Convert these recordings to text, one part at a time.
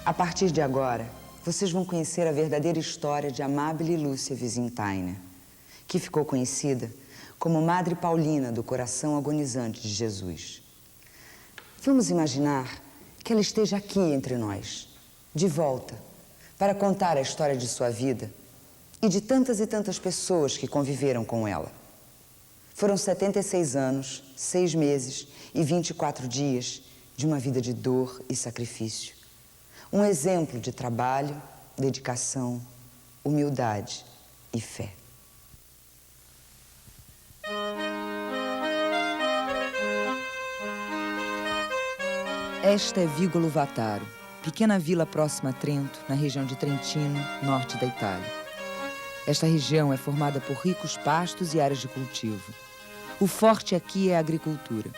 A partir de agora, vocês vão conhecer a verdadeira história de Amabile Lúcia Visintainer, que ficou conhecida como Madre Paulina do Coração Agonizante de Jesus. Vamos imaginar que ela esteja aqui entre nós, de volta, para contar a história de sua vida e de tantas e tantas pessoas que conviveram com ela. Foram 76 anos, 6 meses e 24 dias de uma vida de dor e sacrifício. Um exemplo de trabalho, dedicação, humildade e fé. Esta é Vigolo Vataro, pequena vila próxima a Trento, na região de Trentino, norte da Itália. Esta região é formada por ricos pastos e áreas de cultivo. O forte aqui é a agricultura.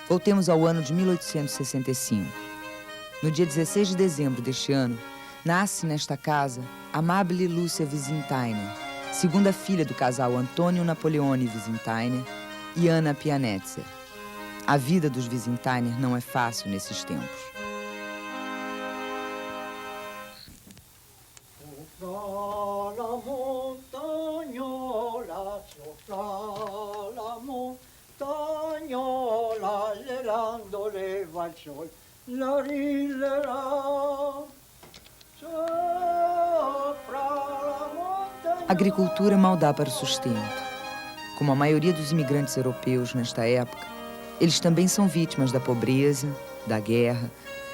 Voltemos ao ano de 1865. No dia 16 de dezembro deste ano, nasce nesta casa Amabile Lúcia Visintainer, segunda filha do casal Antônio Napoleone Visintainer e Anna Pianetzer. A vida dos Visintainer não é fácil nesses tempos. A agricultura mal dá para o sustento. Como a maioria dos imigrantes europeus nesta época, eles também são vítimas da pobreza, da guerra,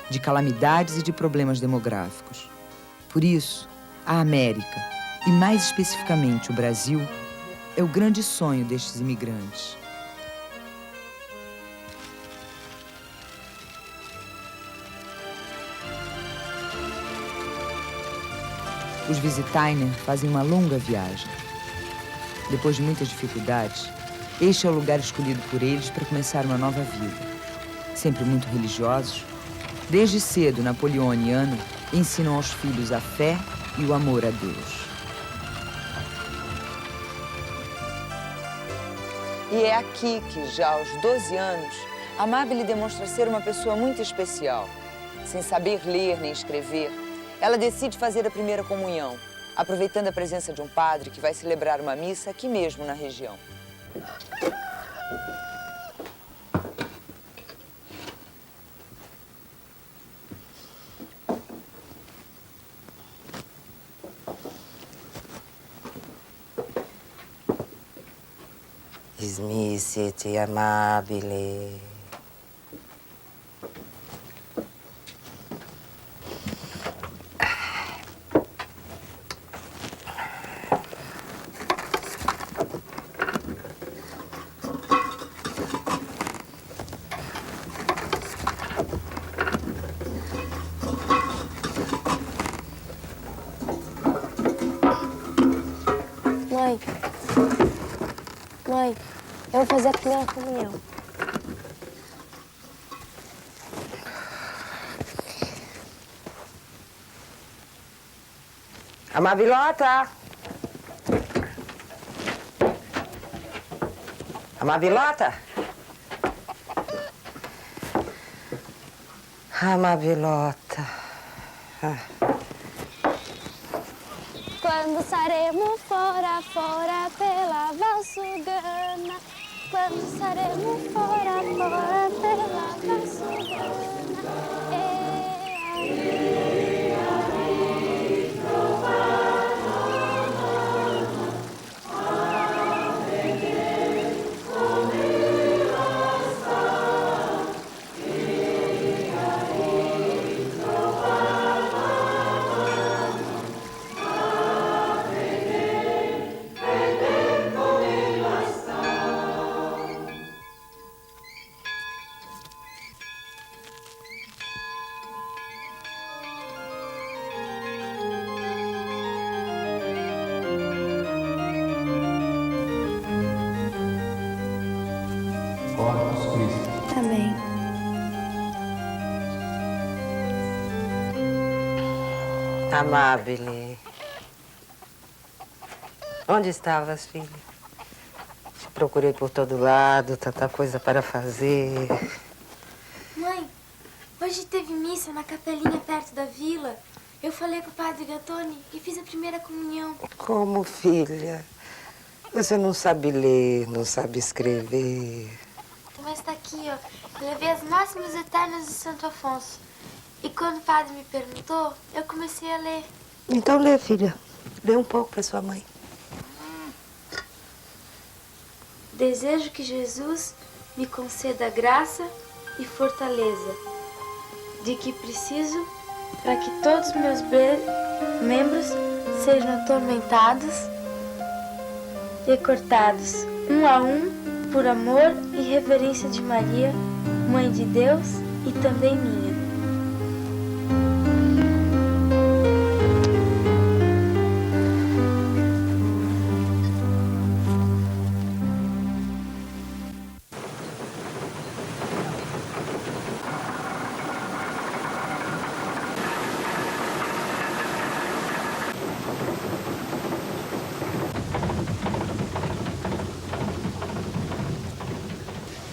de calamidades e de problemas demográficos. Por isso, a América, e mais especificamente o Brasil, é o grande sonho destes imigrantes. Os Visintainer fazem uma longa viagem. Depois de muitas dificuldades, este é o lugar escolhido por eles para começar uma nova vida. Sempre muito religiosos, desde cedo Napoleone e Anna ensinam aos filhos a fé e o amor a Deus. E é aqui que, já aos 12 anos, Amabile demonstra ser uma pessoa muito especial. Sem saber ler nem escrever, ela decide fazer a primeira comunhão, aproveitando a presença de um padre que vai celebrar uma missa aqui mesmo na região. Dismissete, Amabile. Mãe, eu vou fazer a primeira comunhão. Amabilota! Amabilota! Amabilota. Quando saremo fora, fora pela Valsugana. Quando saremo fora, fora pela Valsugana. Amém. Amabile. Onde estavas, filha? Te procurei por todo lado, tanta coisa para fazer. Mãe, hoje Hoje teve missa na capelinha perto da vila. Eu falei com o padre Gattoni e fiz a primeira comunhão. Como, filha? Você não sabe ler, não sabe escrever. Mas tá aqui, ó. Eu levei as máximas eternas de Santo Afonso. E quando o padre me perguntou, eu comecei a ler. Então lê, filha. Lê um pouco para sua mãe. Desejo que Jesus me conceda graça e fortaleza, de que preciso para que todos os meus membros sejam atormentados e cortados, um a um, por amor e reverência de Maria, Mãe de Deus e também minha.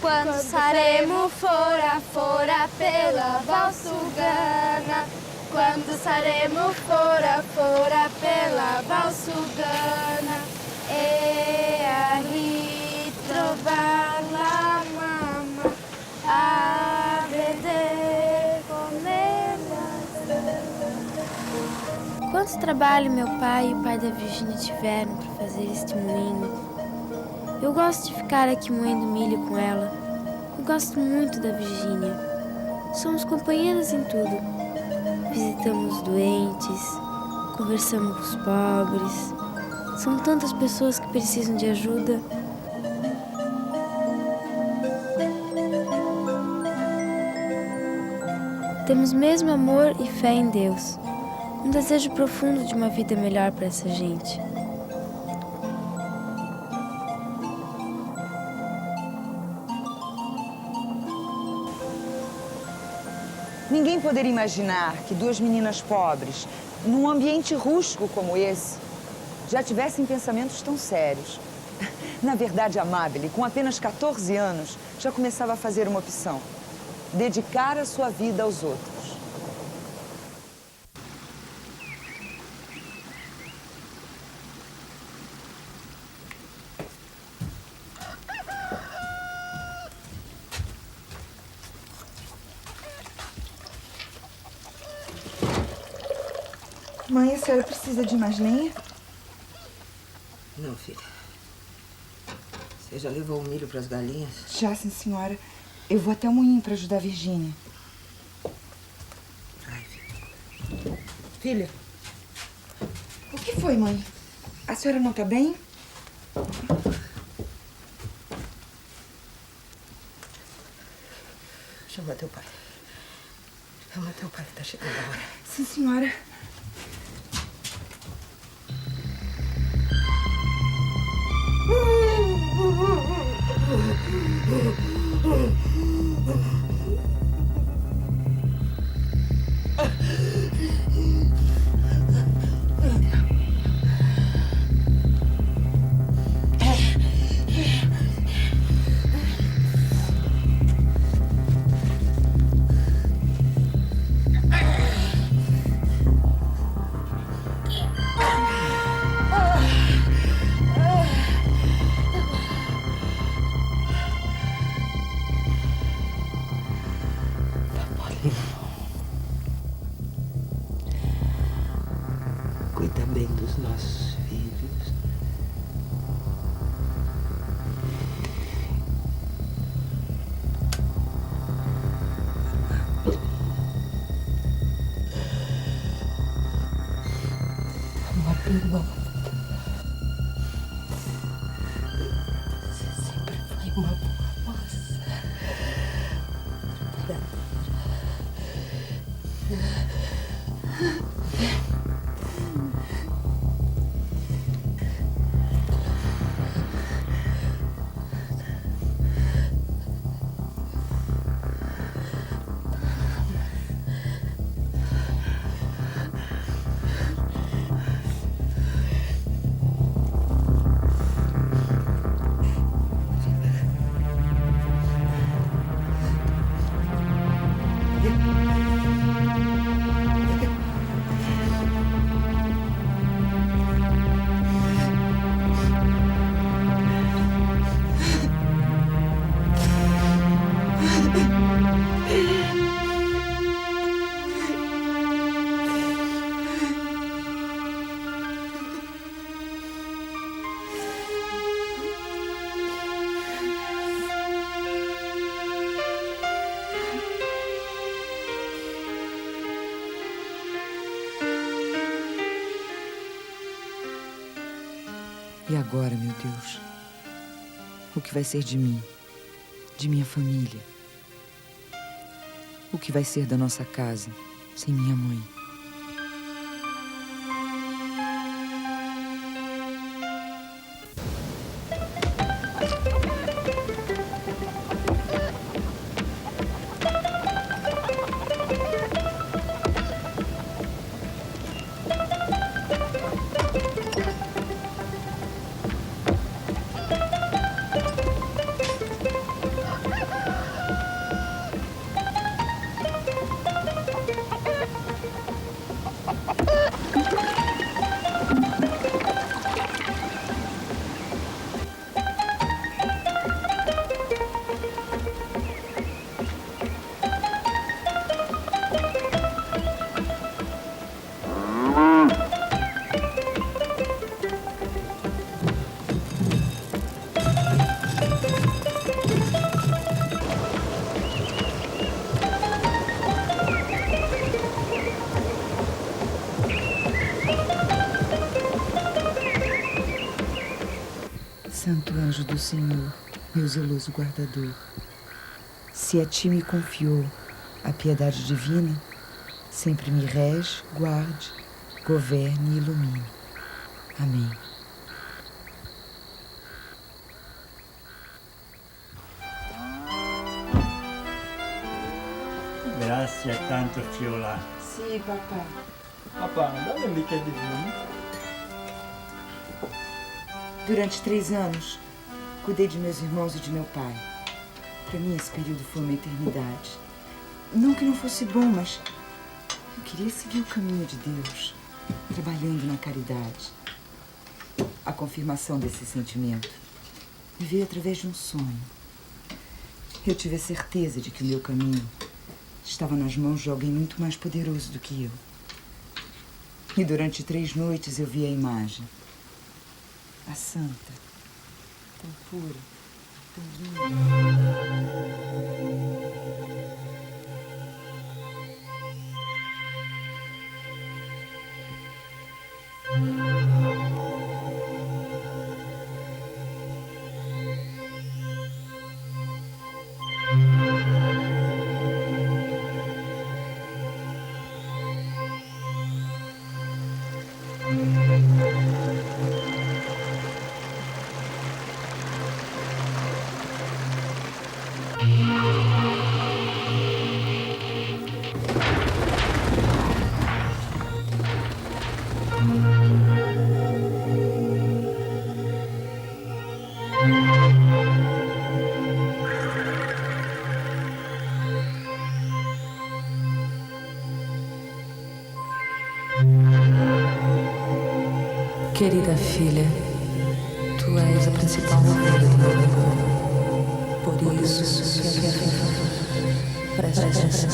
Quando saremo fora, fora pela Valsugana. Quando saremo fora, fora pela Valsugana. E a ritrovar la mamma a vedere come la... Quanto trabalho meu pai e o pai da Virgínia tiveram para fazer este moinho. Eu gosto de ficar aqui moendo milho com ela. Eu gosto muito da Virgínia. Somos companheiras em tudo. Visitamos os doentes, conversamos com os pobres. São tantas pessoas que precisam de ajuda. Temos mesmo amor e fé em Deus. Um desejo profundo de uma vida melhor para essa gente. Ninguém poderia imaginar que duas meninas pobres, num ambiente rústico como esse, já tivessem pensamentos tão sérios. Na verdade, Amabile, com apenas 14 anos, já começava a fazer uma opção: dedicar a sua vida aos outros. Mãe, a senhora precisa de mais lenha? Não, filha. Você já levou o milho para as galinhas? Já, sim, senhora. Eu vou até o moinho para ajudar a Virgínia. Ai, filha. Filha. O que foi, mãe? A senhora não tá bem? Chama teu pai. Chama teu pai, que tá chegando a hora. Sim, senhora. Cuida bem dos nossos filhos. Amor, você sempre foi uma boa moça. agora, meu Deus? O que vai ser de mim? De minha família? O que vai ser da nossa casa sem minha mãe? Santo anjo do Senhor, meu zeloso guardador, se a ti me confiou a piedade divina, sempre me rege, guarde, governe e ilumine. Amém. Grazie tanto, Fiola. Sim, papai. Papà, dammi un bicchiere di vino. Durante 3 anos, cuidei de meus irmãos e de meu pai. Para mim, esse período foi uma eternidade. Não que não fosse bom, mas eu queria seguir o caminho de Deus, trabalhando na caridade. A confirmação desse sentimento me veio através de um sonho. Eu tive a certeza de que o meu caminho estava nas mãos de alguém muito mais poderoso do que eu. E durante 3 noites eu vi a imagem. A santa, tão pura, tão linda. Querida filha, tu és a principal ovelha. Por isso, preste atenção.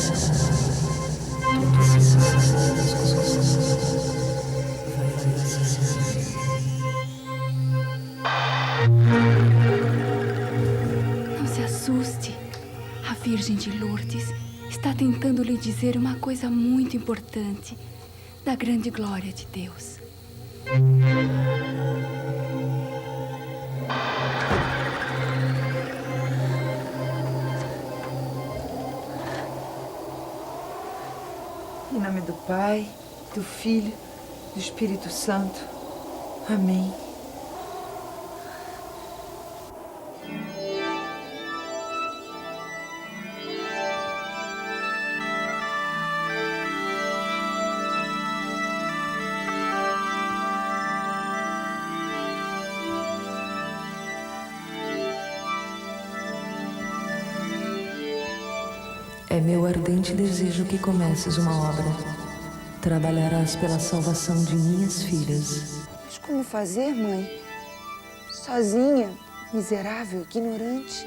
Tu precisas das coisas. Não se assuste. A Virgem de Lourdes está tentando lhe dizer uma coisa muito importante da grande glória de Deus. Em nome do Pai, do Filho, do Espírito Santo. Amém. É meu ardente desejo que comeces uma obra. Trabalharás pela salvação de minhas filhas. Mas como fazer, mãe? Sozinha, miserável, ignorante.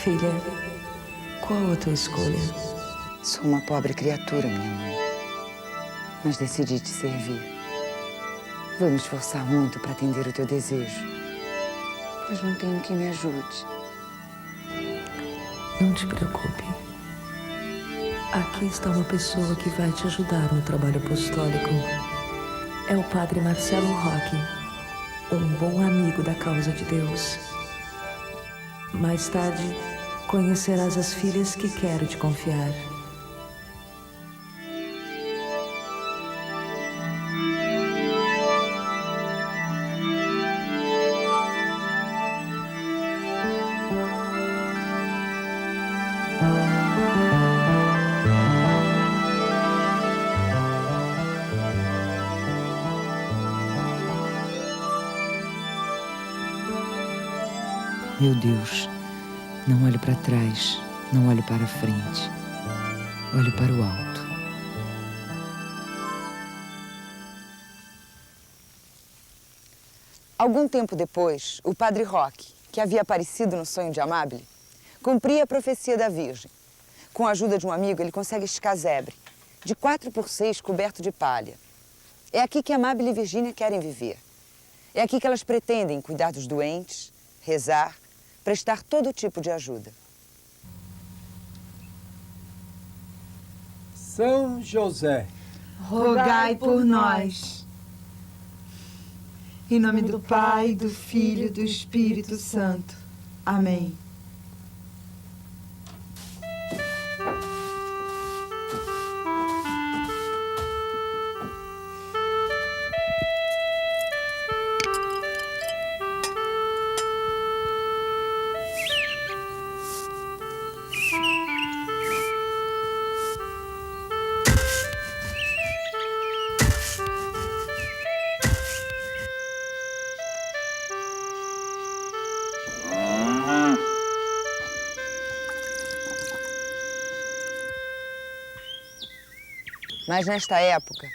Filha, Qual a tua escolha? Sou uma pobre criatura, minha mãe. Mas decidi te servir. Vou me esforçar muito para atender o teu desejo. Mas não tenho quem me ajude. Não te preocupe. Aqui está uma pessoa que vai te ajudar no trabalho apostólico. É o padre Marcelo Roque, um bom amigo da causa de Deus. Mais tarde, conhecerás as filhas que quero te confiar. Meu Deus, não olho para trás, não olho para frente. Olho para o alto. Algum tempo depois, o padre Roque, que havia aparecido no sonho de Amabile, cumpria a profecia da Virgem. Com a ajuda de um amigo, ele consegue este casebre, de 4x6 coberto de palha. É aqui que Amabile e Virgínia querem viver. É aqui que elas pretendem cuidar dos doentes, rezar, prestar todo tipo de ajuda. São José, rogai por nós. Em nome do Pai, do Filho e do Espírito Santo. Amém. Mas nesta época,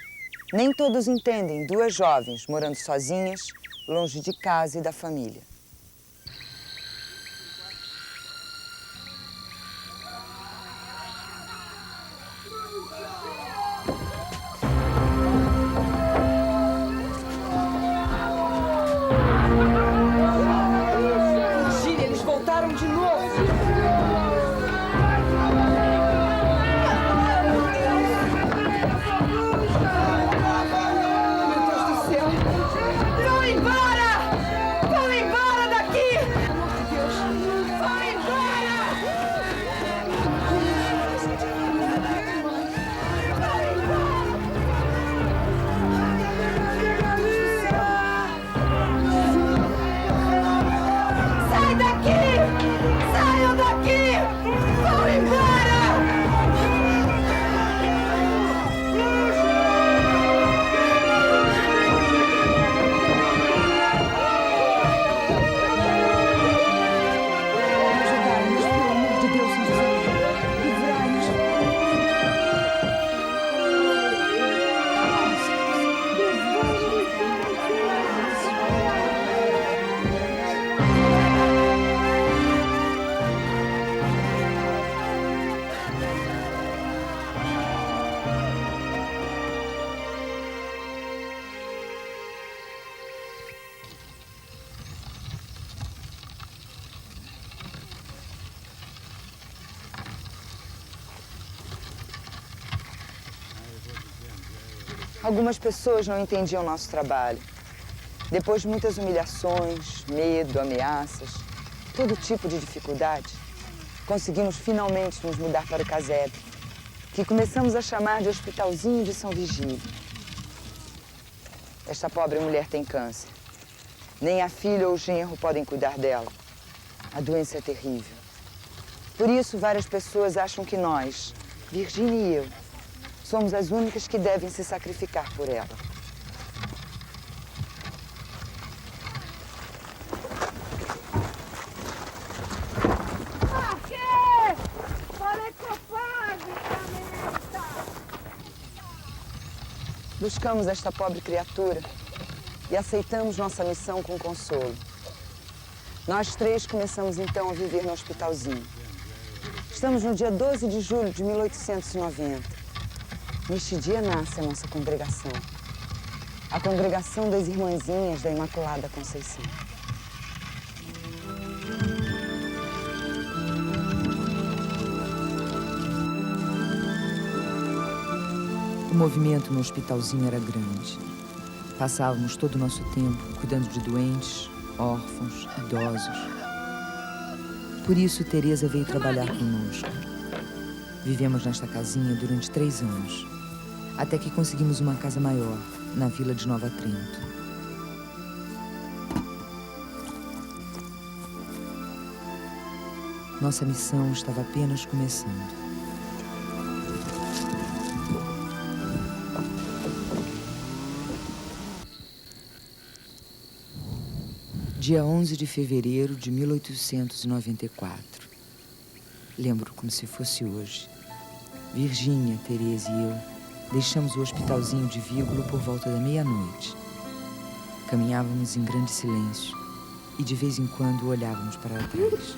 nem todos entendem duas jovens morando sozinhas, longe de casa e da família. Virgínia, eles voltaram de novo. Algumas pessoas não entendiam nosso trabalho. Depois de muitas humilhações, medo, ameaças, todo tipo de dificuldade, conseguimos finalmente nos mudar para o casebre, que começamos a chamar de Hospitalzinho de São Vigílio. Esta pobre mulher tem câncer. Nem a filha ou o genro podem cuidar dela. A doença é terrível. Por isso, várias pessoas acham que nós, Virgínia e eu, somos as únicas que devem se sacrificar por ela. Buscamos esta pobre criatura e aceitamos nossa missão com consolo. Nós três começamos então a viver no hospitalzinho. Estamos no dia 12 de julho de 1890. Neste dia nasce a nossa congregação. A Congregação das Irmãzinhas da Imaculada Conceição. O movimento no hospitalzinho era grande. Passávamos todo o nosso tempo cuidando de doentes, órfãos, idosos. Por isso, Teresa veio trabalhar conosco. Vivemos nesta casinha durante 3 anos, até que conseguimos uma casa maior, na vila de Nova Trento. Nossa missão estava apenas começando. Dia 11 de fevereiro de 1894. Lembro como se fosse hoje. Virgínia, Teresa e eu deixamos o hospitalzinho de Vígulo por volta da meia-noite. Caminhávamos em grande silêncio e de vez em quando olhávamos para trás.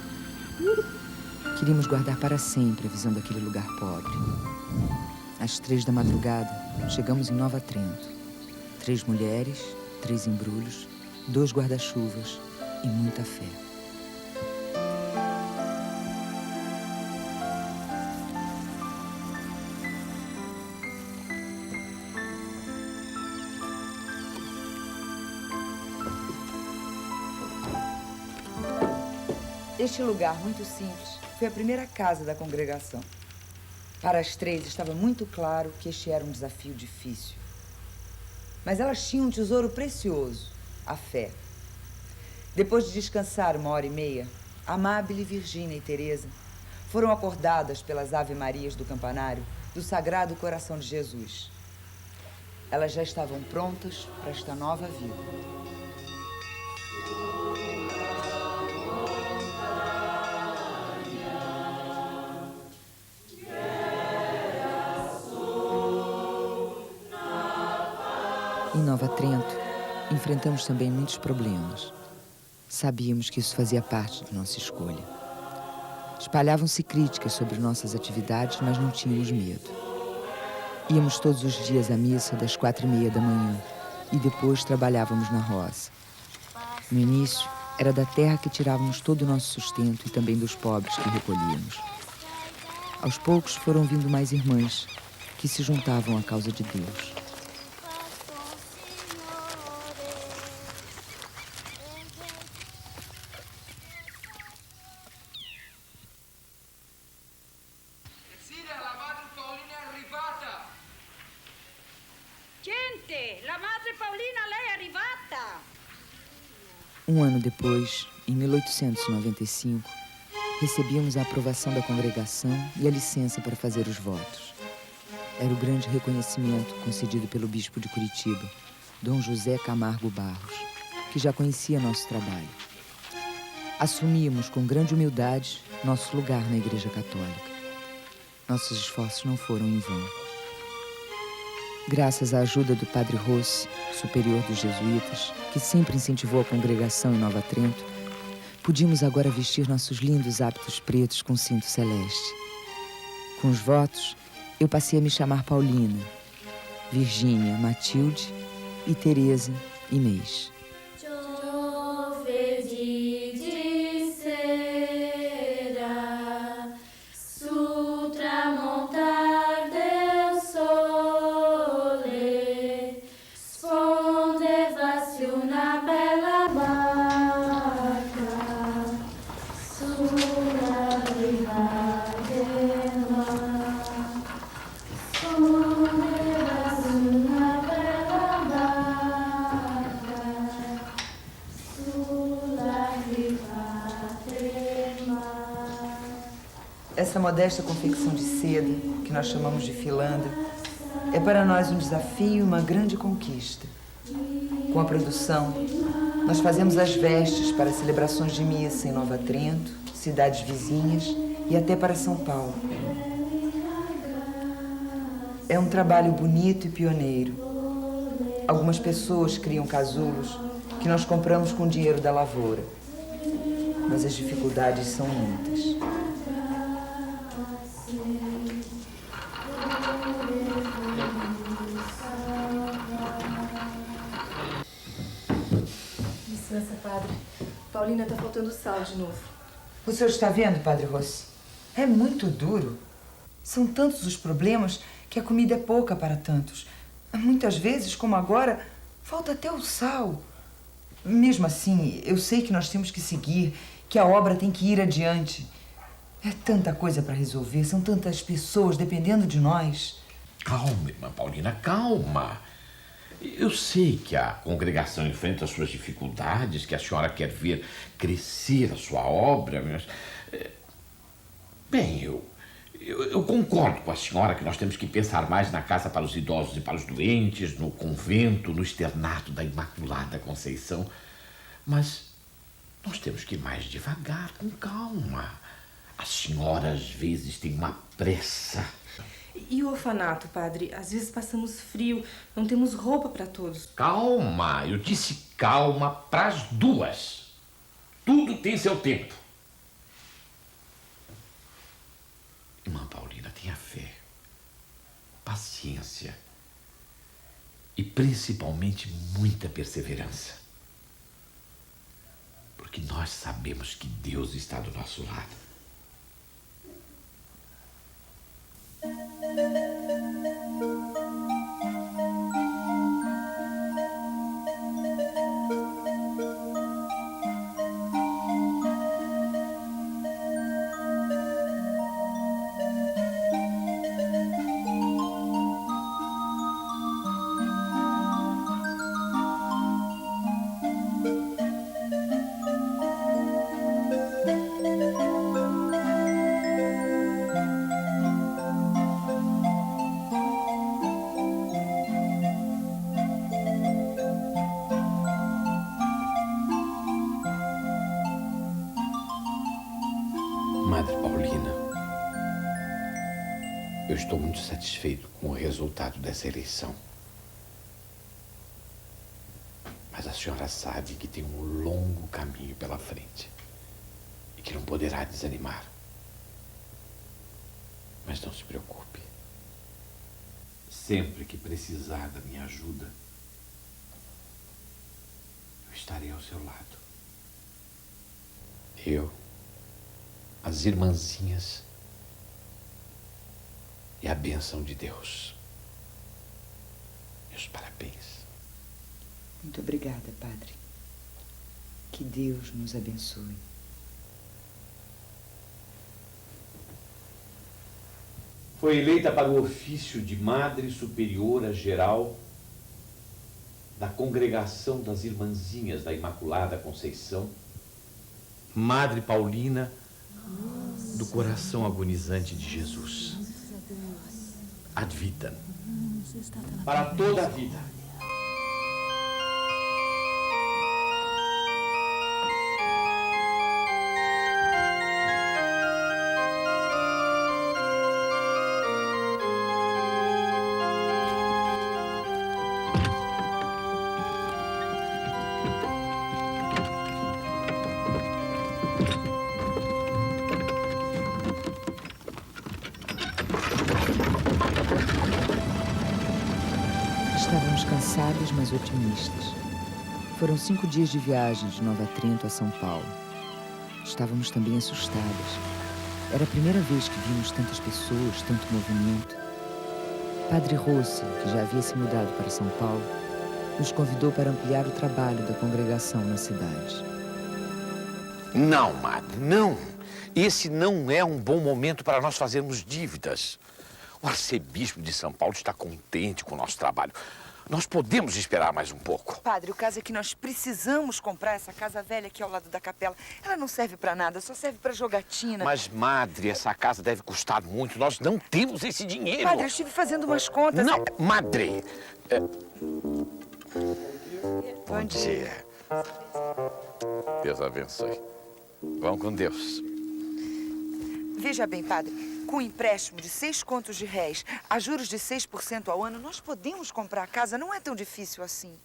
Queríamos guardar para sempre a visão daquele lugar pobre. Às 3 da madrugada, chegamos em Nova Trento. 3 mulheres, 3 embrulhos, 2 guarda-chuvas e muita fé. Este lugar muito simples foi a primeira casa da congregação. Para as 3 estava muito claro que este era um desafio difícil. Mas elas tinham um tesouro precioso, a fé. Depois de descansar 1h30, Amábile, Virgínia e Teresa foram acordadas pelas ave-marias do campanário do Sagrado Coração de Jesus. Elas já estavam prontas para esta nova vida. Em Nova Trento, enfrentamos também muitos problemas. Sabíamos que isso fazia parte da nossa escolha. Espalhavam-se críticas sobre nossas atividades, mas não tínhamos medo. Íamos todos os dias à missa das 4h30 da manhã e depois trabalhávamos na roça. No início, era da terra que tirávamos todo o nosso sustento e também dos pobres que recolhíamos. Aos poucos foram vindo mais irmãs que se juntavam à causa de Deus. Um ano depois, em 1895, recebíamos a aprovação da congregação e a licença para fazer os votos. Era o grande reconhecimento concedido pelo bispo de Curitiba, Dom José Camargo Barros, que já conhecia nosso trabalho. Assumíamos com grande humildade nosso lugar na Igreja Católica. Nossos esforços não foram em vão. Graças à ajuda do padre Rossi, superior dos jesuítas, que sempre incentivou a congregação em Nova Trento, podíamos agora vestir nossos lindos hábitos pretos com cinto celeste. Com os votos, eu passei a me chamar Paulina, Virgínia, Matilde e Teresa, Inês. Essa modesta confecção de seda, que nós chamamos de filandra, é para nós um desafio e uma grande conquista. Com a produção, nós fazemos as vestes para celebrações de missa em Nova Trento, cidades vizinhas e até para São Paulo. É um trabalho bonito e pioneiro. Algumas pessoas criam casulos que nós compramos com o dinheiro da lavoura. Mas as dificuldades são muitas. licença, padre. Paulina tá faltando sal de novo. O senhor está vendo, Padre Rossi? É muito duro. São tantos os problemas que a comida é pouca para tantos. Muitas vezes, como agora, falta até o sal. Mesmo assim, eu sei que nós temos que seguir, que a obra tem que ir adiante. É tanta coisa para resolver, são tantas pessoas dependendo de nós. Calma, irmã Paulina, calma. Eu sei que a congregação enfrenta as suas dificuldades, que a senhora quer ver crescer a sua obra, mas... Bem, eu concordo com a senhora que nós temos que pensar mais na casa para os idosos e para os doentes, no convento, no externato da Imaculada Conceição. Mas nós temos que ir mais devagar, com calma. A senhora, às vezes, tem uma pressa. E o orfanato, padre? Às vezes passamos frio, não temos roupa para todos. Calma, eu disse calma para as duas. Tudo tem seu tempo. Irmã Paulina, tenha fé, paciência e principalmente muita perseverança. Porque nós sabemos que Deus está do nosso lado. Madre Paulina, eu estou muito satisfeito com o resultado dessa eleição. Mas a senhora sabe que tem um longo caminho pela frente e que não poderá desanimar. Mas não se preocupe. Sempre que precisar da minha ajuda, eu estarei ao seu lado. Eu, as irmãzinhas e a bênção de Deus. Meus parabéns. Muito obrigada, Padre. Que Deus nos abençoe. Foi eleita para o ofício de Madre Superiora Geral da Congregação das Irmãzinhas da Imaculada Conceição, Madre Paulina do Coração Agonizante de Jesus. Ad vitam. Para toda a vida. Estávamos cansados, mas otimistas. Foram 5 dias de viagem de Nova Trento a São Paulo. Estávamos também assustadas. Era a primeira vez que vimos tantas pessoas, tanto movimento. Padre Rossi, que já havia se mudado para São Paulo, nos convidou para ampliar o trabalho da congregação na cidade. Não, Madre, não. Esse não é um bom momento para nós fazermos dívidas. O arcebispo de São Paulo está contente com o nosso trabalho. Nós podemos esperar mais um pouco. Padre, o caso é que nós precisamos comprar essa casa velha aqui ao lado da capela. Ela não serve para nada, só serve para jogatina. Mas, Madre, essa casa deve custar muito. Nós não temos esse dinheiro. Padre, eu estive fazendo umas contas. Não, Madre. Bom dia. Deus abençoe. Vão com Deus. Veja bem, padre. Com um empréstimo de 6 contos de réis, a juros de 6% ao ano, nós podemos comprar a casa. Não é tão difícil assim.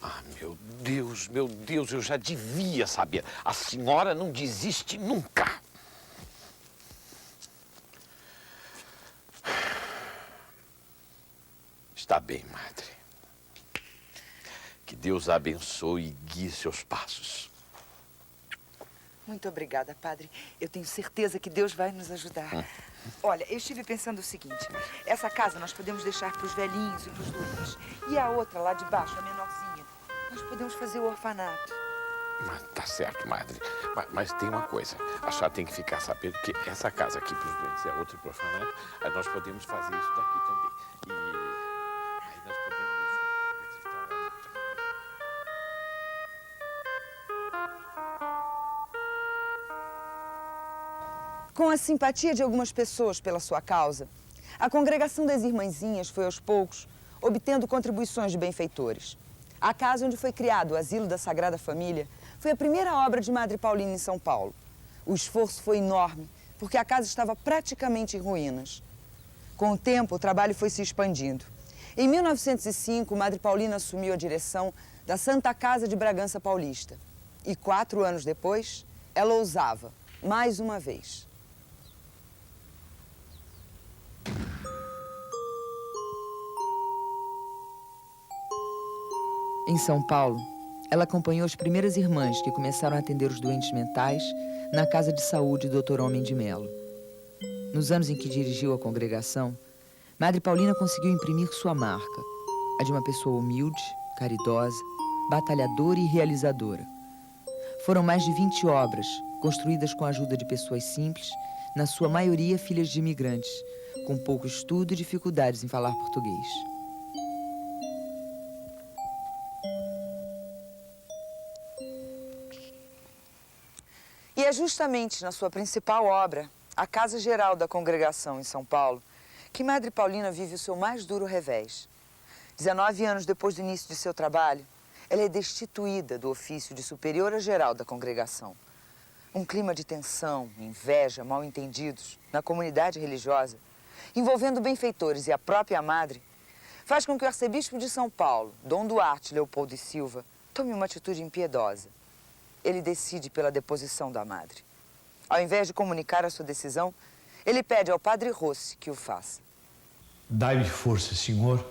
Ah, meu Deus, eu já devia saber. A senhora não desiste nunca. Está bem, Madre. Que Deus a abençoe e guie seus passos. Muito obrigada, padre. Eu tenho certeza que Deus vai nos ajudar. Olha, eu estive pensando o seguinte. Essa casa nós podemos deixar para os velhinhos e para os doentes. E a outra, lá de baixo, a menorzinha, nós podemos fazer o orfanato. Mas tá certo, madre. Mas tem uma coisa. A senhora tem que ficar sabendo que essa casa aqui para os doentes é outra para o orfanato. Aí nós podemos fazer isso daqui também. E aí nós podemos... Com a simpatia de algumas pessoas pela sua causa, a congregação das Irmãzinhas foi aos poucos obtendo contribuições de benfeitores. A casa onde foi criado o Asilo da Sagrada Família foi a primeira obra de Madre Paulina em São Paulo. O esforço foi enorme, porque a casa estava praticamente em ruínas. Com o tempo, o trabalho foi se expandindo. Em 1905, Madre Paulina assumiu a direção da Santa Casa de Bragança Paulista. E 4 anos depois, ela ousava, mais uma vez. Em São Paulo, ela acompanhou as primeiras irmãs que começaram a atender os doentes mentais na Casa de Saúde Dr. Homem de Melo. Nos anos em que dirigiu a congregação, Madre Paulina conseguiu imprimir sua marca, a de uma pessoa humilde, caridosa, batalhadora e realizadora. Foram mais de 20 obras, construídas com a ajuda de pessoas simples, na sua maioria filhas de imigrantes, com pouco estudo e dificuldades em falar português. E é justamente na sua principal obra, a Casa Geral da Congregação em São Paulo, que Madre Paulina vive o seu mais duro revés. 19 anos depois do início de seu trabalho, ela é destituída do ofício de superiora geral da congregação. Um clima de tensão, inveja, mal-entendidos na comunidade religiosa, envolvendo benfeitores e a própria madre, faz com que o arcebispo de São Paulo, Dom Duarte Leopoldo e Silva, tome uma atitude impiedosa. Ele decide pela deposição da madre. Ao invés de comunicar a sua decisão, ele pede ao padre Rossi que o faça. Dai-me força, Senhor,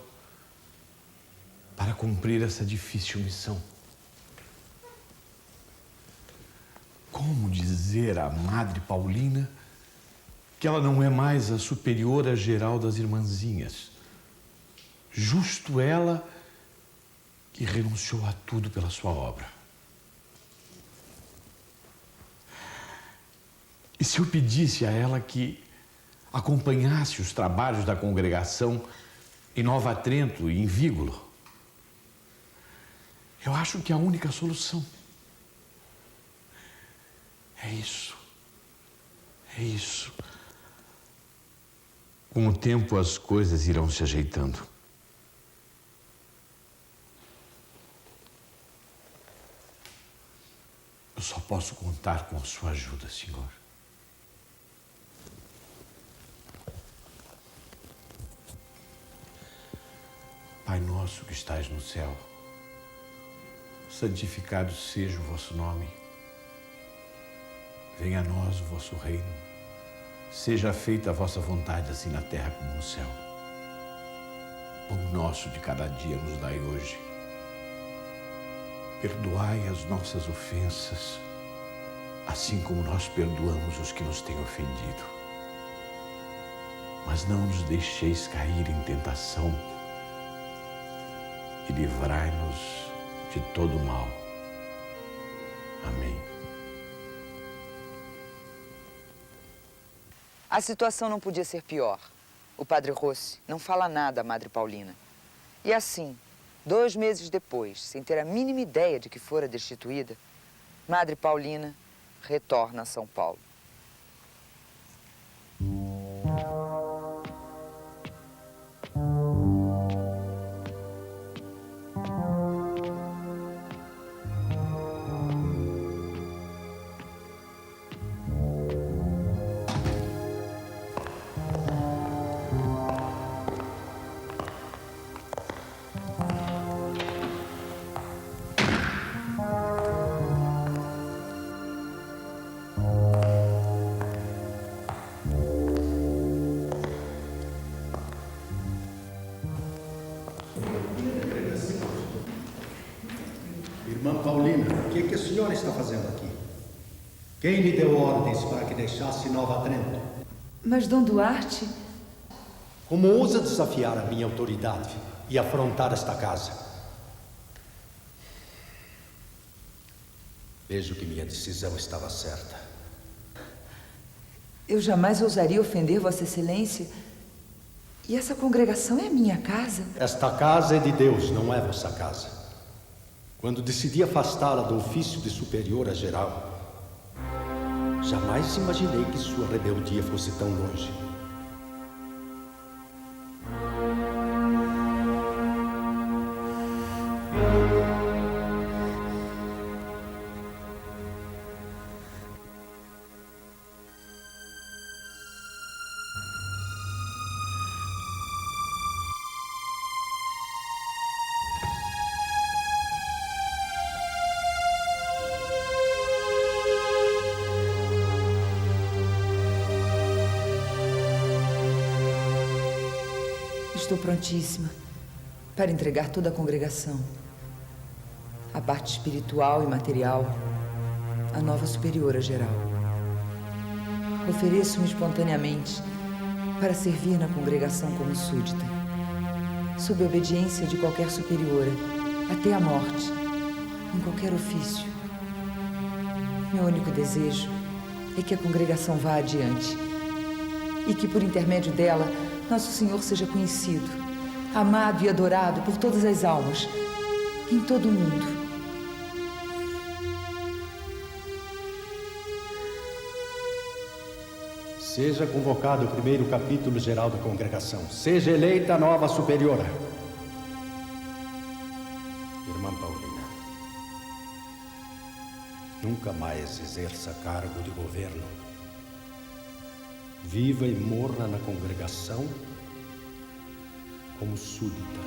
para cumprir essa difícil missão. Como dizer à Madre Paulina que ela não é mais a superiora geral das irmãzinhas? Justo ela que renunciou a tudo pela sua obra. E se eu pedisse a ela que acompanhasse os trabalhos da congregação em Nova Trento e em Vígulo? Eu acho que a única solução é isso. É isso. Com o tempo as coisas irão se ajeitando. Eu só posso contar com a sua ajuda, Senhor. Pai nosso que estais no céu, santificado seja o vosso nome. Venha a nós o vosso reino. Seja feita a vossa vontade, assim na terra como no céu. Pão nosso de cada dia nos dai hoje. Perdoai as nossas ofensas, assim como nós perdoamos os que nos têm ofendido. Mas não nos deixeis cair em tentação e livrai-nos de todo mal. Amém. A situação não podia ser pior. O padre Rossi não fala nada à Madre Paulina. E assim, 2 meses depois, sem ter a mínima ideia de que fora destituída, Madre Paulina retorna a São Paulo. Irmã Paulina, o que a senhora está fazendo aqui? Quem lhe deu ordens para que deixasse Nova Trento? Mas, Dom Duarte... Como ousa desafiar a minha autoridade e afrontar esta casa? Vejo que minha decisão estava certa. Eu jamais ousaria ofender Vossa Excelência. E essa congregação é a minha casa. Esta casa é de Deus, não é vossa casa. Quando decidi afastá-la do ofício de superiora geral, jamais imaginei que sua rebeldia fosse tão longe. Estou prontíssima para entregar toda a congregação, a parte espiritual e material, à nova superiora geral. Ofereço-me espontaneamente para servir na congregação como súdita, sob a obediência de qualquer superiora, até a morte, em qualquer ofício. Meu único desejo é que a congregação vá adiante e que, por intermédio dela, Nosso Senhor seja conhecido, amado e adorado por todas as almas, em todo o mundo. Seja convocado o primeiro capítulo geral da congregação. Seja eleita a nova superiora. Irmã Paulina, nunca mais exerça cargo de governo. Viva e morra na congregação como súdita.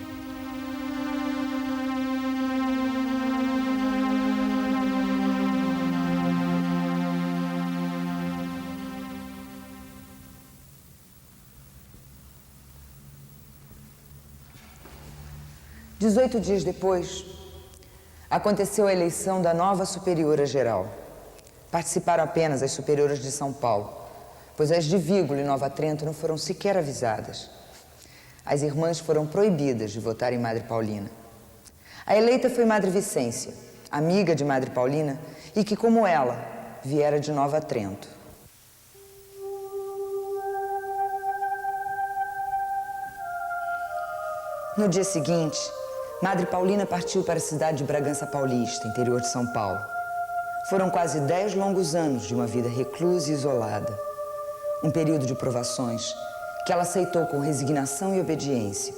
Dezoito dias depois, aconteceu a eleição da nova superiora geral. Participaram apenas as superioras de São Paulo, pois as de Vígulo e Nova Trento não foram sequer avisadas. As irmãs foram proibidas de votar em Madre Paulina. A eleita foi Madre Vicência, amiga de Madre Paulina, e que, como ela, viera de Nova Trento. No dia seguinte, Madre Paulina partiu para a cidade de Bragança Paulista, interior de São Paulo. Foram quase 10 longos anos de uma vida reclusa e isolada. Um período de provações que ela aceitou com resignação e obediência.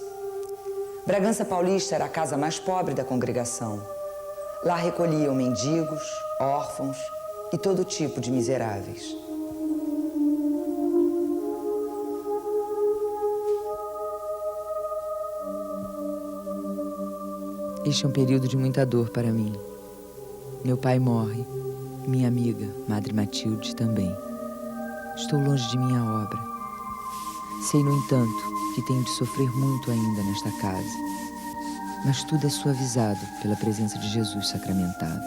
Bragança Paulista era a casa mais pobre da congregação. Lá recolhiam mendigos, órfãos e todo tipo de miseráveis. Este é um período de muita dor para mim. Meu pai morre, minha amiga, Madre Matilde, também. Estou longe de minha obra. Sei, no entanto, que tenho de sofrer muito ainda nesta casa. Mas tudo é suavizado pela presença de Jesus sacramentado.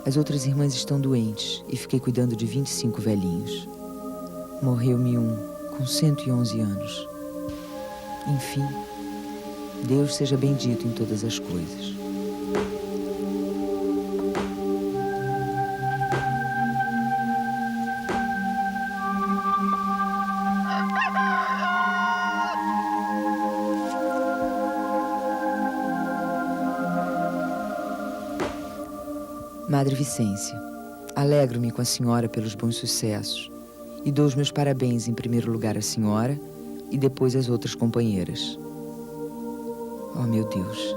As outras irmãs estão doentes e fiquei cuidando de 25 velhinhos. Morreu-me um com 111 anos. Enfim, Deus seja bendito em todas as coisas. Madre Vicência, alegro-me com a senhora pelos bons sucessos e dou os meus parabéns em primeiro lugar à senhora e depois às outras companheiras. Oh, meu Deus,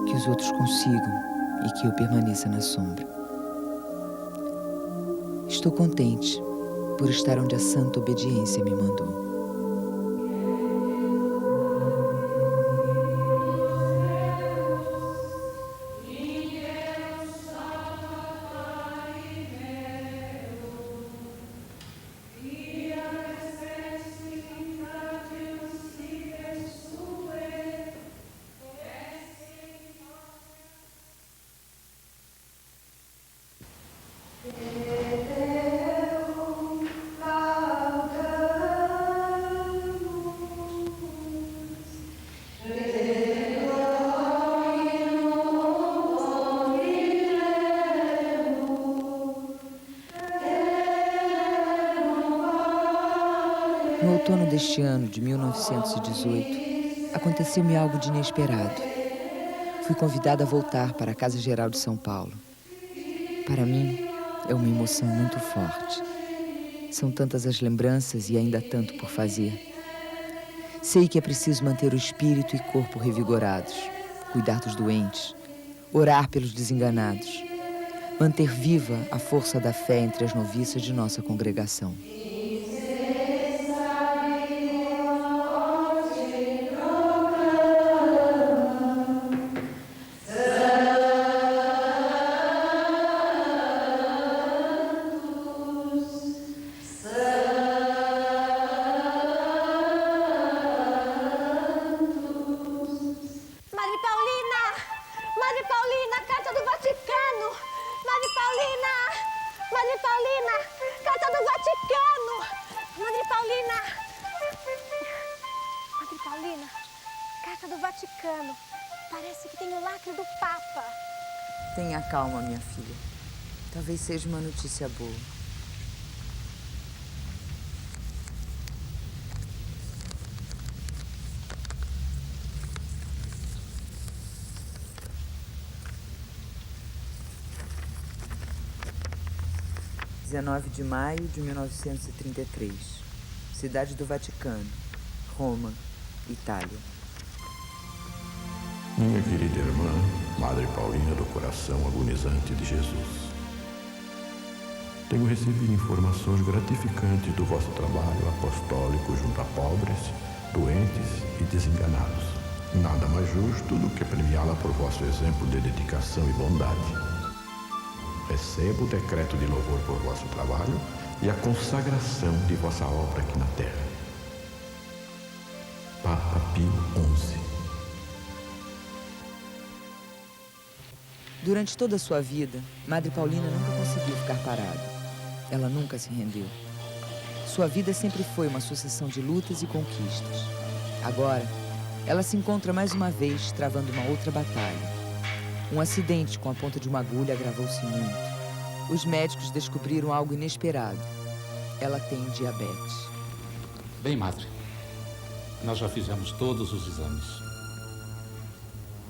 que os outros consigam e que eu permaneça na sombra. Estou contente por estar onde a santa obediência me mandou. deste ano de 1918, aconteceu-me algo de inesperado. Fui convidada a voltar para a Casa Geral de São Paulo. Para mim, é uma emoção muito forte. São tantas as lembranças e ainda tanto por fazer. Sei que é preciso manter o espírito e corpo revigorados, cuidar dos doentes, orar pelos desenganados, manter viva a força da fé entre as noviças de nossa congregação. Tenha calma, minha filha. Talvez seja uma notícia boa. (19 de maio de 1933). Cidade do Vaticano, Roma, Itália. Minha querida irmã, Madre Paulina do Coração Agonizante de Jesus. Tenho recebido informações gratificantes do vosso trabalho apostólico junto a pobres, doentes e desenganados. Nada mais justo do que premiá-la por vosso exemplo de dedicação e bondade. Recebo o decreto de louvor por vosso trabalho e a consagração de vossa obra aqui na terra. Papa Pio XI. Durante toda a sua vida, Madre Paulina nunca conseguiu ficar parada. Ela nunca se rendeu. Sua vida sempre foi uma sucessão de lutas e conquistas. Agora, ela se encontra mais uma vez travando uma outra batalha. Um acidente com a ponta de uma agulha agravou-se muito. Os médicos descobriram algo inesperado. Ela tem diabetes. Bem, Madre, nós já fizemos todos os exames.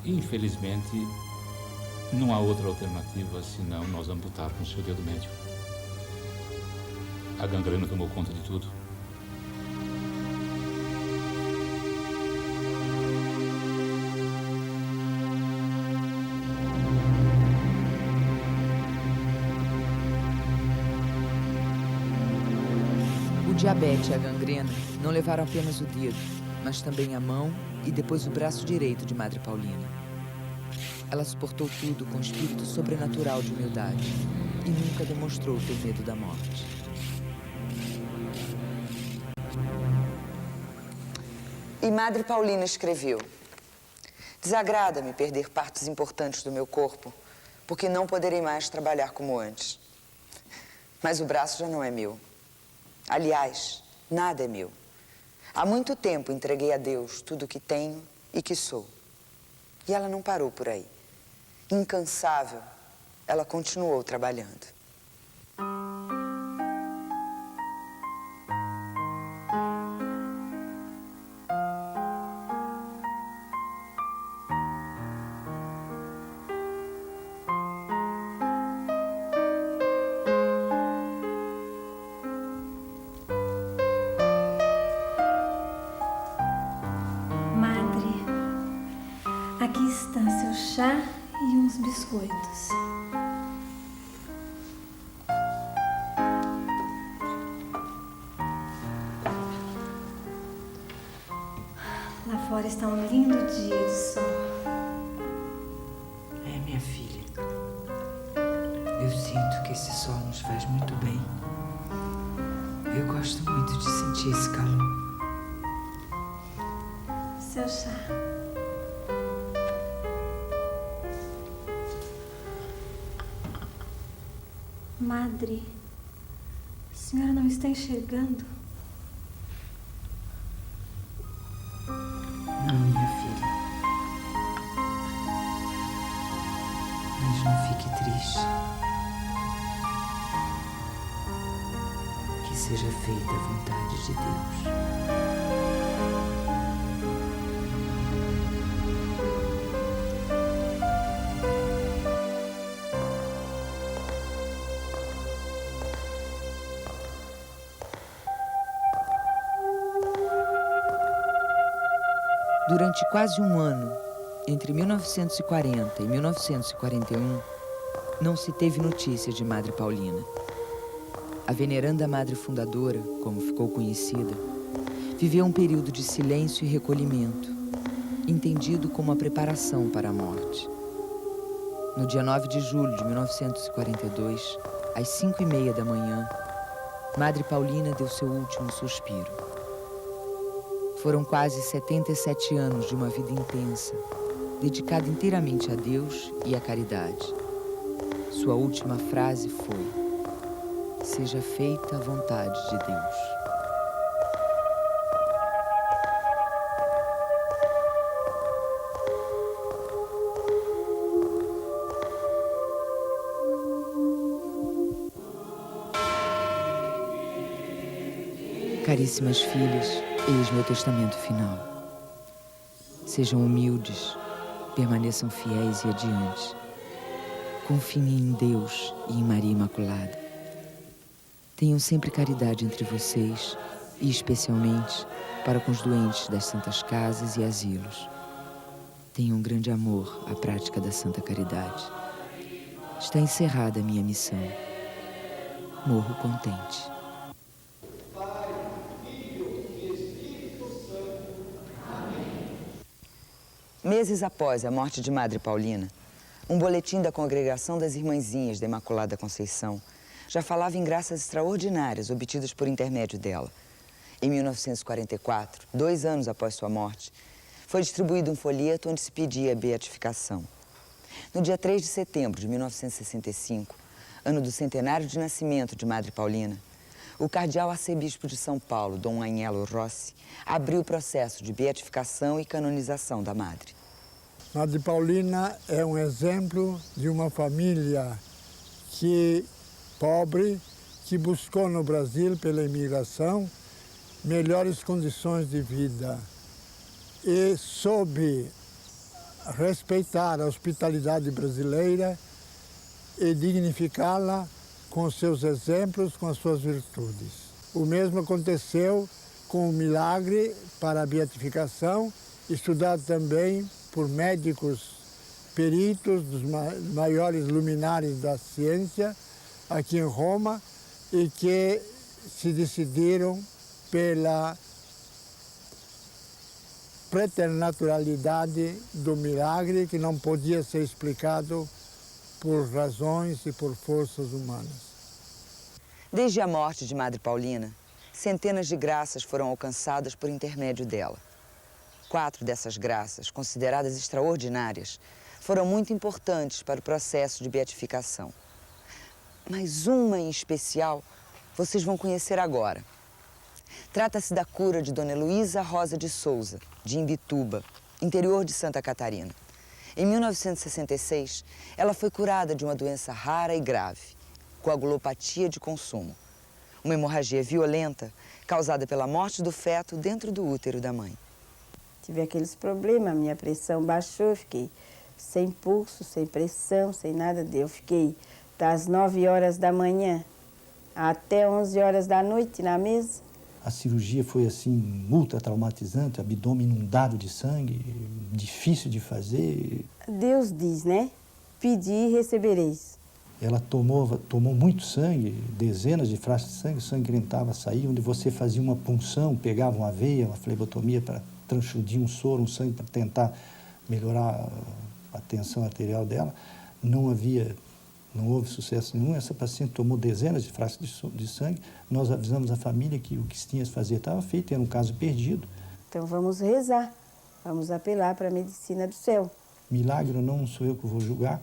Infelizmente, não há outra alternativa senão nós amputarmos o seu dedo médio. A gangrena tomou conta de tudo. O diabetes e a gangrena não levaram apenas o dedo, mas também a mão e depois o braço direito de Madre Paulina. Ela suportou tudo com espírito sobrenatural de humildade e nunca demonstrou ter medo da morte. E Madre Paulina escreveu: desagrada-me perder partes importantes do meu corpo, porque não poderei mais trabalhar como antes. Mas o braço já não é meu. Aliás, nada é meu. Há muito tempo entreguei a Deus tudo o que tenho e que sou. E ela não parou por aí. Incansável, ela continuou trabalhando. Madre, aqui está seu chá e uns biscoitos. Lá fora está um lindo dia de sol. É, minha filha. Eu sinto que esse sol nos faz muito bem. Eu gosto muito de sentir esse calor. Seu chá. Madre, a senhora não está enxergando? Não, minha filha. Mas não fique triste. Que seja feita a vontade de Deus. Durante quase um ano, entre 1940 e 1941, não se teve notícia de Madre Paulina. A veneranda madre fundadora, como ficou conhecida, viveu um período de silêncio e recolhimento, entendido como a preparação para a morte. No dia 9 de julho de 1942, às 5h30 da manhã, Madre Paulina deu seu último suspiro. Foram quase 77 anos de uma vida intensa, dedicada inteiramente a Deus e à caridade. Sua última frase foi: "Seja feita a vontade de Deus." Caríssimas filhas, eis meu testamento final. Sejam humildes, permaneçam fiéis e adiante. Confiem em Deus e em Maria Imaculada. Tenham sempre caridade entre vocês e, especialmente, para com os doentes das santas casas e asilos. Tenham um grande amor à prática da Santa Caridade. Está encerrada a minha missão. Morro contente. Meses após a morte de Madre Paulina, um boletim da Congregação das Irmãzinhas da Imaculada Conceição já falava em graças extraordinárias obtidas por intermédio dela. Em 1944, 2 anos após sua morte, foi distribuído um folheto onde se pedia a beatificação. No dia 3 de setembro de 1965, ano do centenário de nascimento de Madre Paulina, o cardeal arcebispo de São Paulo, Dom Agnello Rossi, abriu o processo de beatificação e canonização da Madre. Madre Paulina é um exemplo de uma família pobre que buscou no Brasil, pela imigração, melhores condições de vida e soube respeitar a hospitalidade brasileira e dignificá-la com seus exemplos, com as suas virtudes. O mesmo aconteceu com o milagre para a beatificação, estudado também por médicos peritos dos maiores luminares da ciência aqui em Roma e que se decidiram pela preternaturalidade do milagre que não podia ser explicado por razões e por forças humanas. Desde a morte de Madre Paulina, centenas de graças foram alcançadas por intermédio dela. 4 dessas graças, consideradas extraordinárias, foram muito importantes para o processo de beatificação. Mas uma em especial vocês vão conhecer agora. Trata-se da cura de Dona Heloísa Rosa de Souza, de Imbituba, interior de Santa Catarina. Em 1966, ela foi curada de uma doença rara e grave, coagulopatia de consumo. Uma hemorragia violenta causada pela morte do feto dentro do útero da mãe. Tive aqueles problemas, minha pressão baixou, eu fiquei sem pulso, sem pressão, sem nada. Eu fiquei das 9 horas da manhã até 11 horas da noite na mesa. A cirurgia foi assim, ultra traumatizante, abdômen inundado de sangue, difícil de fazer. Deus diz, né? Pedi e recebereis. Ela tomou muito sangue, dezenas de frascos de sangue, o sangue entrava, saía, onde você fazia uma punção, pegava uma veia, uma flebotomia para transfundir um soro, um sangue para tentar melhorar a tensão arterial dela. Não houve sucesso nenhum. Essa paciente tomou dezenas de frascos de sangue. Nós avisamos a família que o que se tinha a fazer estava feito, era um caso perdido. Então vamos rezar, vamos apelar para a medicina do céu. Milagre não sou eu que vou julgar.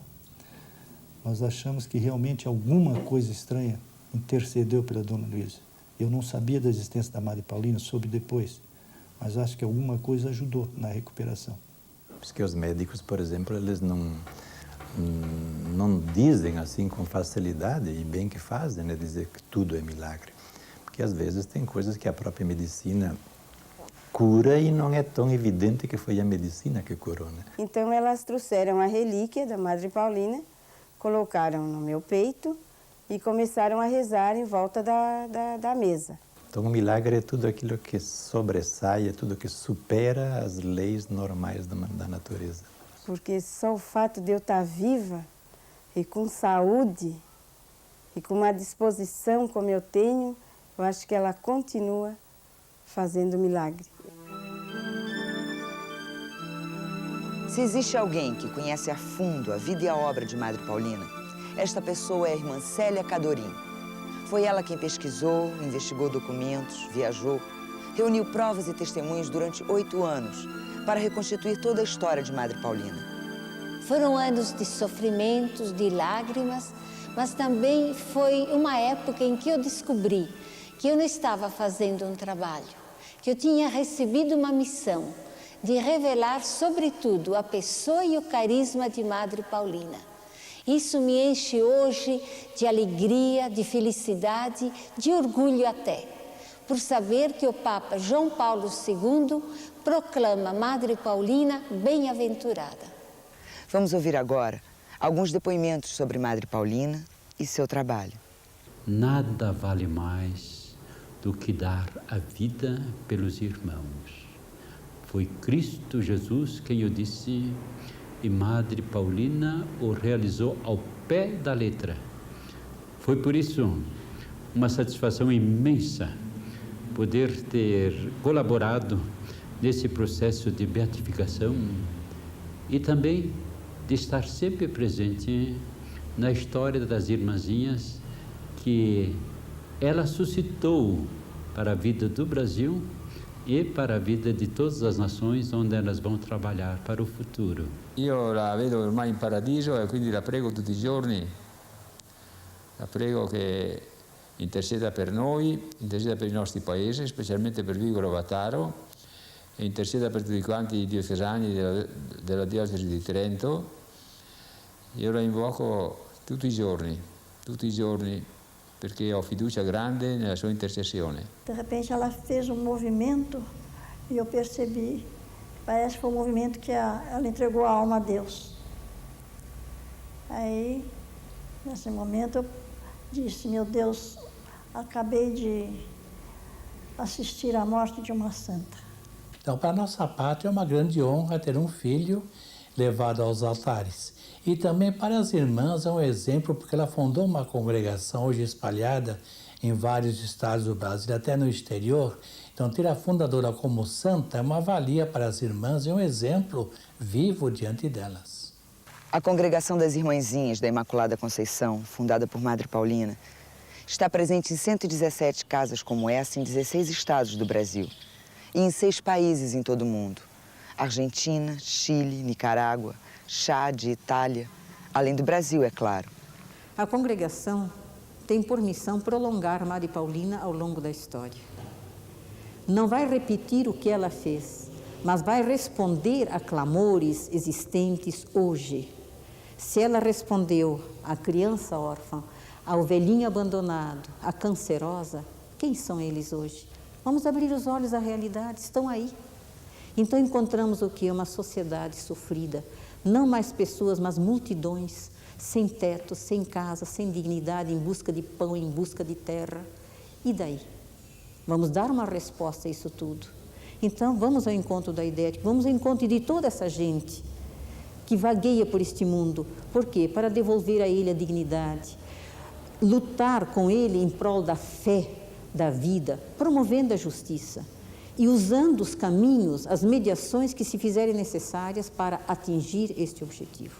Nós achamos que realmente alguma coisa estranha intercedeu pela Dona Heloísa. Eu não sabia da existência da Madre Paulina, soube depois, mas acho que alguma coisa ajudou na recuperação. Porque os médicos, por exemplo, eles não dizem assim com facilidade, e bem que fazem, né, dizer que tudo é milagre. Porque às vezes tem coisas que a própria medicina cura e não é tão evidente que foi a medicina que curou, né? Então elas trouxeram a relíquia da Madre Paulina, colocaram no meu peito e começaram a rezar em volta da mesa. Então, o milagre é tudo aquilo que sobressai, é tudo que supera as leis normais da natureza. Porque só o fato de eu estar viva e com saúde e com uma disposição como eu tenho, eu acho que ela continua fazendo milagre. Se existe alguém que conhece a fundo a vida e a obra de Madre Paulina, esta pessoa é a irmã Célia Cadorim. Foi ela quem pesquisou, investigou documentos, viajou, reuniu provas e testemunhos durante 8 anos para reconstituir toda a história de Madre Paulina. Foram anos de sofrimentos, de lágrimas, mas também foi uma época em que eu descobri que eu não estava fazendo um trabalho, que eu tinha recebido uma missão de revelar, sobretudo, a pessoa e o carisma de Madre Paulina. Isso me enche hoje de alegria, de felicidade, de orgulho até, por saber que o Papa João Paulo II proclama Madre Paulina bem-aventurada. Vamos ouvir agora alguns depoimentos sobre Madre Paulina e seu trabalho. Nada vale mais do que dar a vida pelos irmãos. Foi Cristo Jesus quem o disse, e Madre Paulina o realizou ao pé da letra. Foi por isso uma satisfação imensa poder ter colaborado nesse processo de beatificação e também de estar sempre presente na história das irmãzinhas que ela suscitou para a vida do Brasil e para a vida di todas as nações onde elas vão trabalhar para o futuro. Io la vedo ormai in paradiso e quindi la prego tutti i giorni, la prego che interceda per noi, interceda per i nostri paesi, specialmente per Vigoro Vataro, e interceda per tutti quanti i diocesani della diocesi di Trento. Io la invoco tutti i giorni, perché ho fiducia grande nella sua intercessione. De repente ela fez um movimento e eu percebi, parece que foi um movimento que ela entregou a alma a Deus. Aí, nesse momento, eu disse, meu Deus, acabei de assistir à morte de uma santa. Então, para a nossa pátria é uma grande honra ter um filho levado aos altares. E também para as irmãs é um exemplo, porque ela fundou uma congregação hoje espalhada em vários estados do Brasil, até no exterior. Então, ter a fundadora como santa é uma valia para as irmãs e um exemplo vivo diante delas. A Congregação das Irmãzinhas da Imaculada Conceição, fundada por Madre Paulina, está presente em 117 casas como essa em 16 estados do Brasil e em 6 países em todo o mundo: Argentina, Chile, Nicarágua, Chad, Itália, além do Brasil, é claro. A congregação tem por missão prolongar Madre Paulina ao longo da história. Não vai repetir o que ela fez, mas vai responder a clamores existentes hoje. Se ela respondeu à criança órfã, ao velhinho abandonado, à cancerosa, quem são eles hoje? Vamos abrir os olhos à realidade, estão aí. Então encontramos o que? Uma sociedade sofrida. Não mais pessoas, mas multidões, sem teto, sem casa, sem dignidade, em busca de pão, em busca de terra. E daí? Vamos dar uma resposta a isso tudo. Então, vamos ao encontro da ideia, vamos ao encontro de toda essa gente que vagueia por este mundo. Por quê? Para devolver a ele a dignidade, lutar com ele em prol da fé, da vida, promovendo a justiça e usando os caminhos, as mediações que se fizerem necessárias para atingir este objetivo.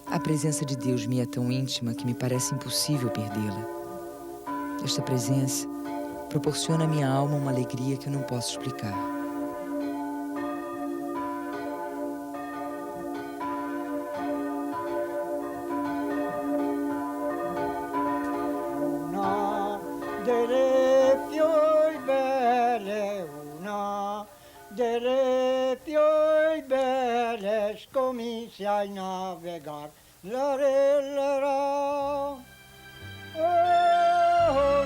A presença de Deus me é tão íntima que me parece impossível perdê-la. Esta presença proporciona à minha alma uma alegria que eu não posso explicar. A navegar, la re la ra. Oh,